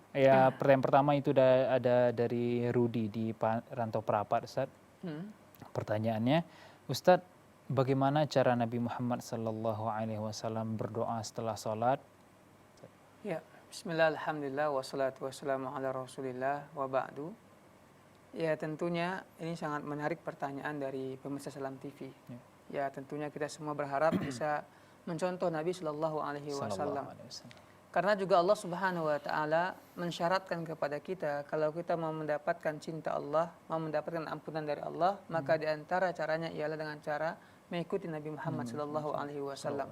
Ya, pertanyaan pertama itu ada dari Rudi di Rantau Prapat, Ustaz. Pertanyaannya, Ustadz, bagaimana cara Nabi Muhammad SAW berdoa setelah sholat? Ya, bismillah, alhamdulillah, wassalatu wassalamu ala rasulillah, wa ba'du. Ya, tentunya ini sangat menarik pertanyaan dari pemirsa Salam TV. Ya, tentunya kita semua berharap bisa mencontoh Nabi Shallallahu Alaihi Wasallam. Karena juga Allah Subhanahu Wa Taala mensyaratkan kepada kita, kalau kita mau mendapatkan cinta Allah, mau mendapatkan ampunan dari Allah, maka di antara caranya ialah dengan cara mengikuti Nabi Muhammad Shallallahu Alaihi Wasallam.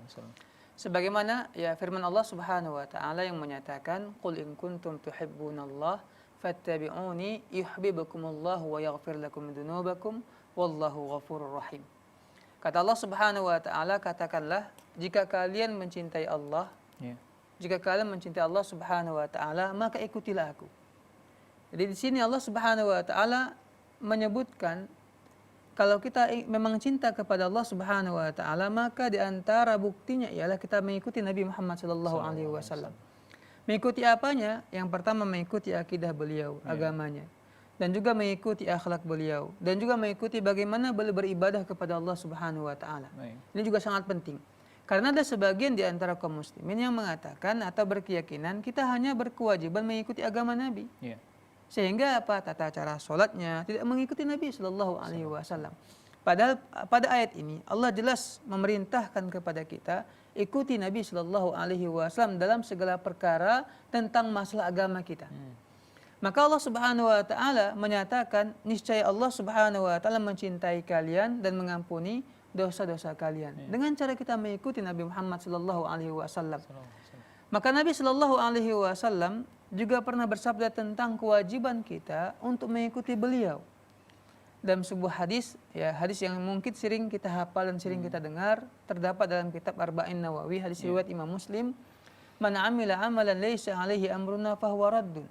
Sebagaimana ya firman Allah Subhanahu Wa Taala yang menyatakan, "Qul in kuntum tuhibbunallah fattabi'uni yuhibbukumullah wa yaghfir lakum dzunubakum wallahu ghafurur rahim." Kata Allah Subhanahu Wa Taala, katakanlah, jika kalian mencintai Allah, jika kalian mencintai Allah Subhanahu Wa Taala, maka ikutilah aku. Jadi di sini Allah Subhanahu Wa Taala menyebutkan kalau kita memang cinta kepada Allah Subhanahu Wa Taala, maka di antara buktinya ialah kita mengikuti Nabi Muhammad Sallallahu Alaihi Wasallam. Mengikuti apanya? Yang pertama mengikuti akidah beliau, agamanya, dan juga mengikuti akhlak beliau, dan juga mengikuti bagaimana beliau beribadah kepada Allah Subhanahu Wa Taala. Ini juga sangat penting. Karena ada sebagian di antara kaum muslimin yang mengatakan atau berkeyakinan kita hanya berkewajiban mengikuti agama Nabi. Sehingga apa? Tata cara sholatnya tidak mengikuti Nabi Shallallahu Alaihi Wasallam. Padahal pada ayat ini Allah jelas memerintahkan kepada kita ikuti Nabi Shallallahu Alaihi Wasallam dalam segala perkara tentang masalah agama kita. Maka Allah Subhanahu Wa Taala menyatakan niscaya Allah Subhanahu Wa Taala mencintai kalian dan mengampuni dosa-dosa kalian dengan cara kita mengikuti Nabi Muhammad Sallallahu Alaihi Wasallam. Maka Nabi Sallallahu Alaihi Wasallam juga pernah bersabda tentang kewajiban kita untuk mengikuti beliau. Dalam sebuah hadis, ya hadis yang mungkin sering kita hafal dan sering kita dengar, terdapat dalam kitab Arba'in Nawawi, hadis riwayat Imam Muslim, "Man 'amila 'amalan laisa 'alaihi amruna fahuwa raddun."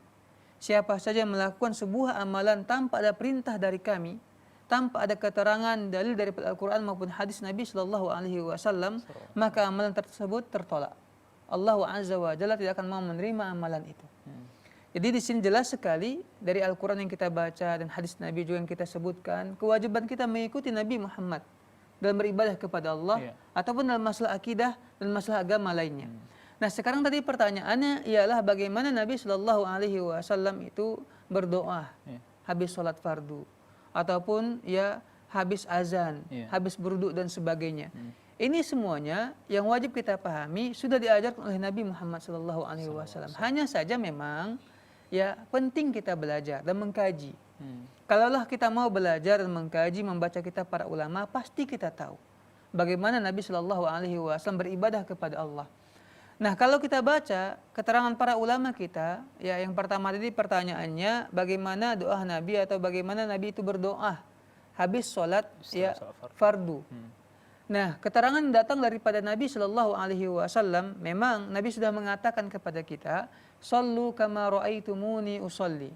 Siapa saja yang melakukan sebuah amalan tanpa ada perintah dari kami, tanpa ada keterangan dalil dari Al-Quran maupun hadis Nabi Shallallahu Alaihi Wasallam, maka amalan tersebut tertolak. Allah Azza wa Jalla tidak akan mau menerima amalan itu. Jadi di sini jelas sekali dari Al-Quran yang kita baca dan hadis Nabi juga yang kita sebutkan, kewajiban kita mengikuti Nabi Muhammad dalam beribadah kepada Allah ataupun dalam masalah akidah dan masalah agama lainnya. Nah sekarang tadi pertanyaannya ialah bagaimana Nabi Shallallahu Alaihi Wasallam itu berdoa habis sholat fardu, ataupun ya habis azan, habis berwudu dan sebagainya. Ini semuanya yang wajib kita pahami sudah diajarkan oleh Nabi Muhammad SAW. Hanya saja memang ya penting kita belajar dan mengkaji. Kalaulah kita mau belajar dan mengkaji, membaca kitab para ulama, pasti kita tahu bagaimana Nabi SAW beribadah kepada Allah. Nah kalau kita baca keterangan para ulama kita, ya yang pertama tadi pertanyaannya bagaimana doa Nabi atau bagaimana Nabi itu berdoa habis sholat ya fardu. Nah keterangan datang daripada Nabi Shallallahu Alaihi Wasallam, memang Nabi sudah mengatakan kepada kita, "Sallu kama ra'aitumuni usolli."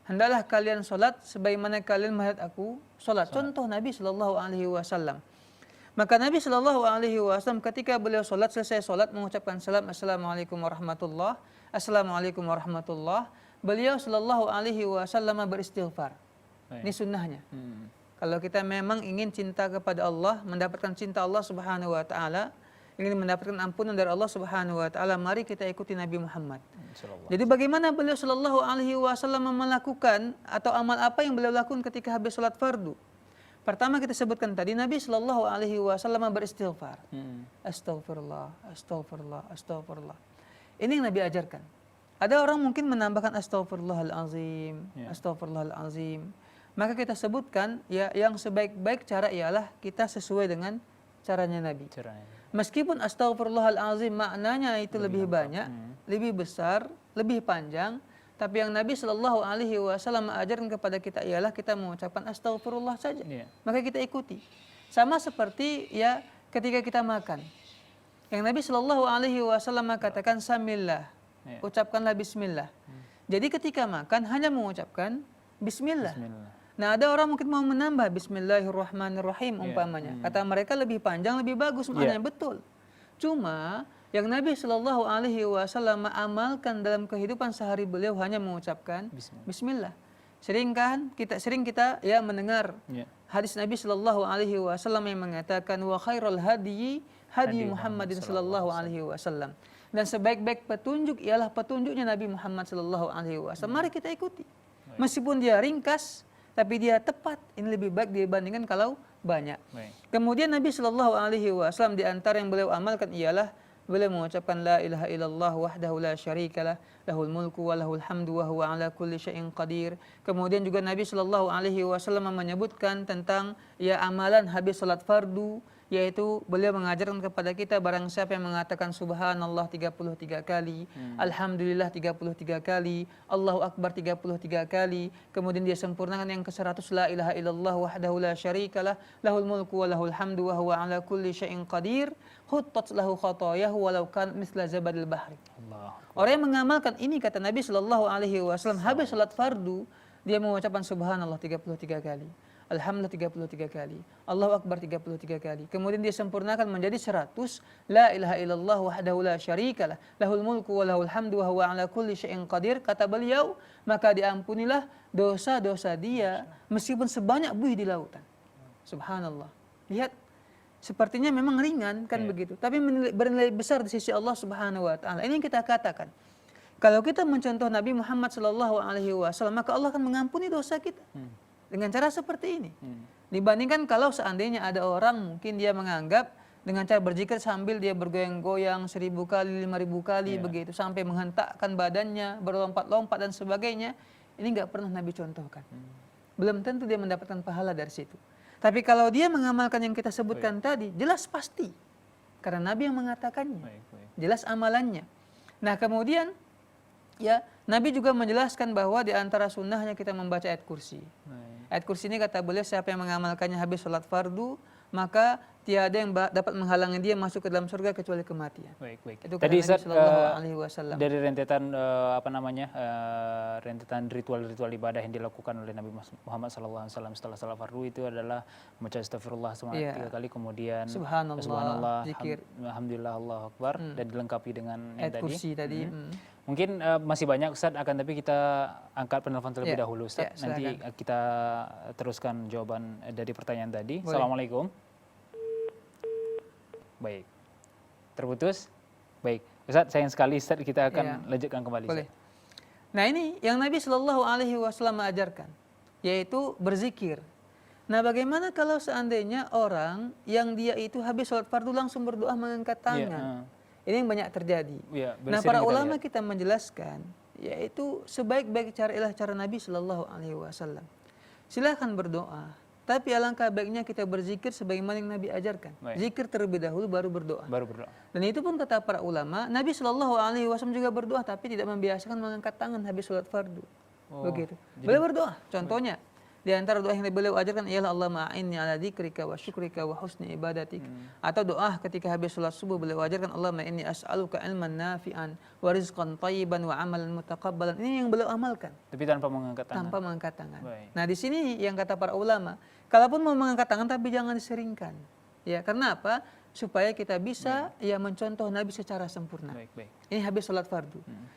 Hendaklah kalian sholat sebagaimana kalian melihat aku sholat. Contoh Nabi Shallallahu Alaihi Wasallam. Maka Nabi Shallallahu Alaihi Wasallam ketika beliau sholat, selesai sholat mengucapkan salam, Assalamualaikum warahmatullah, Assalamualaikum warahmatullah. Beliau Shallallahu Alaihi Wasallam beristighfar. Ini sunnahnya. Kalau kita memang ingin cinta kepada Allah, mendapatkan cinta Allah Subhanahu Wa Taala, ingin mendapatkan ampunan dari Allah Subhanahu Wa Taala, mari kita ikuti Nabi Muhammad. Jadi bagaimana beliau Shallallahu Alaihi Wasallam melakukan atau amal apa yang beliau lakukan ketika habis sholat fardu? Pertama kita sebutkan tadi Nabi Shallallahu Alaihi Wasallam beristighfar. Astaghfirullah, astaghfirullah, astaghfirullah. Ini yang Nabi ajarkan. Ada orang mungkin menambahkan astaghfirullahalazim, astaghfirullahalazim. Maka kita sebutkan ya yang sebaik-baik cara ialah kita sesuai dengan caranya Nabi. Meskipun astaghfirullahalazim maknanya itu lebih banyak, lebih besar, lebih panjang. Tapi yang Nabi Shallallahu Alaihi Wasallam ajarkan kepada kita ialah kita mengucapkan astagfirullah saja. Maka kita ikuti. Sama seperti ya ketika kita makan. Yang Nabi Shallallahu Alaihi Wasallam katakan samillah, ucapkanlah Bismillah. Jadi ketika makan hanya mengucapkan Bismillah. Nah ada orang mungkin mau menambah Bismillahirrahmanirrahim umpamanya. Kata mereka lebih panjang lebih bagus, maknanya betul. Cuma yang Nabi Shallallahu Alaihi Wasallam amalkan dalam kehidupan sehari beliau hanya mengucapkan Bismillah. Sering kita ya mendengar hadis Nabi Shallallahu Alaihi Wasallam yang mengatakan wa khairul hadi Muhammadin Shallallahu Alaihi Wasallam, dan sebaik-baik petunjuk ialah petunjuknya Nabi Muhammad Shallallahu Alaihi Wasallam. Mari kita ikuti, meskipun dia ringkas tapi dia tepat. Ini lebih baik dibandingkan kalau banyak. Kemudian Nabi Shallallahu Alaihi Wasallam di antara yang beliau amalkan ialah beliau mengucapkan la ilaha illallah wahdahu la syarikalah lahul mulku wa lahul hamdu wa huwa ala kulli syai'in qadir. Kemudian juga Nabi Shallallahu Alaihi Wasallam menyebutkan tentang ya amalan habis salat fardu, yaitu beliau mengajarkan kepada kita barang siapa yang mengatakan subhanallah 33 kali, alhamdulillah 33 kali, Allahu akbar 33 kali, kemudian dia sempurnakan yang ke-100 la ilaha illallah wahdahu la syarikalah lahul mulku wa lahul hamdu wa huwa ala kulli syai'in qadir, huttat lahu khatayahu walau kan misla zabadil bahri. Orang yang mengamalkan ini, kata Nabi sallallahu alaihi wasallam, habis salat fardu dia mengucapkan subhanallah 33 kali, alhamdulillah 33 kali, Allahu akbar 33 kali, kemudian dia sempurnakan menjadi 100 la ilaha illallah wahdahu la syarikalah lahul mulku wa lahul hamdu wa huwa ala kulli syai'in qadir, kata beliau, maka diampunilah dosa-dosa dia meskipun sebanyak buih di lautan. Subhanallah. Lihat, sepertinya memang ringan kan begitu, tapi bernilai besar di sisi Allah Subhanahu wa taala. Ini yang kita katakan, kalau kita mencontoh Nabi Muhammad sallallahu alaihi wasallam, maka Allah akan mengampuni dosa kita. Dengan cara seperti ini. Dibandingkan kalau seandainya ada orang mungkin dia menganggap dengan cara berzikir sambil dia bergoyang-goyang 1000 kali, 5000 kali begitu, sampai menghentakkan badannya, berlompat-lompat dan sebagainya. Ini nggak pernah Nabi contohkan. Belum tentu dia mendapatkan pahala dari situ. Tapi kalau dia mengamalkan yang kita sebutkan tadi, jelas pasti. Karena Nabi yang mengatakannya. Jelas amalannya. Nah kemudian ya Nabi juga menjelaskan bahwa di antara sunnahnya kita membaca ayat kursi. Ayat kursi ini kata beliau, siapa yang mengamalkannya habis sholat fardu, maka tiada yang dapat menghalangi dia masuk ke dalam surga kecuali kematian. Itu tadi Nabi Sallallahu Alaihi Wasallam. Dari rentetan rentetan ritual-ritual ibadah yang dilakukan oleh Nabi Muhammad Sallallahu Alaihi Wasallam setelah salat fardu itu adalah membaca astagfirullah 3 kali, kemudian subhanallah, zikir, alhamdulillah, Allahu akbar, dan dilengkapi dengan ayat kursi tadi. Mungkin masih banyak Ustaz, akan tapi kita angkat penelpon terlebih dahulu Ustaz. Nanti kita teruskan jawaban dari pertanyaan tadi. Boleh. Assalamualaikum. Baik. Terputus? Baik. Ustaz, sayang sekali Ustaz, kita akan lanjutkan kembali. Boleh. Nah ini yang Nabi Shallallahu Alaihi Wasallam ajarkan, yaitu berzikir. Nah bagaimana kalau seandainya orang yang dia itu habis sholat fardu langsung berdoa mengangkat tangan? Ini yang banyak terjadi. Nah para ulama kita menjelaskan, yaitu sebaik-baik cara ialah cara Nabi Shallallahu Alaihi Wasallam. Silakan berdoa, tapi alangkah baiknya kita berzikir sebagaimana yang Nabi ajarkan. Zikir terlebih dahulu baru berdoa. Dan itu pun kata para ulama, Nabi Shallallahu Alaihi Wasallam juga berdoa, tapi tidak membiasakan mengangkat tangan habis sholat fardu. Begitu. Beliau berdoa. Contohnya, di antara doa yang beliau ajarkan ialah Allahumma a'inni ala dzikrika wa syukrika wa husni ibadatik. Atau doa ketika habis sholat subuh beliau ajarkan Allahumma inni as'aluka ilman nafi'an wa rizqan thayyiban wa amalan mutaqabbalan. Ini yang beliau amalkan. Tapi tanpa mengangkat tangan. Tanpa mengangkat tangan. Nah di sini yang kata para ulama, kalaupun mau mengangkat tangan tapi jangan diseringkan. Ya, karena apa? Supaya kita bisa mencontoh Nabi secara sempurna. Ini habis sholat fardu.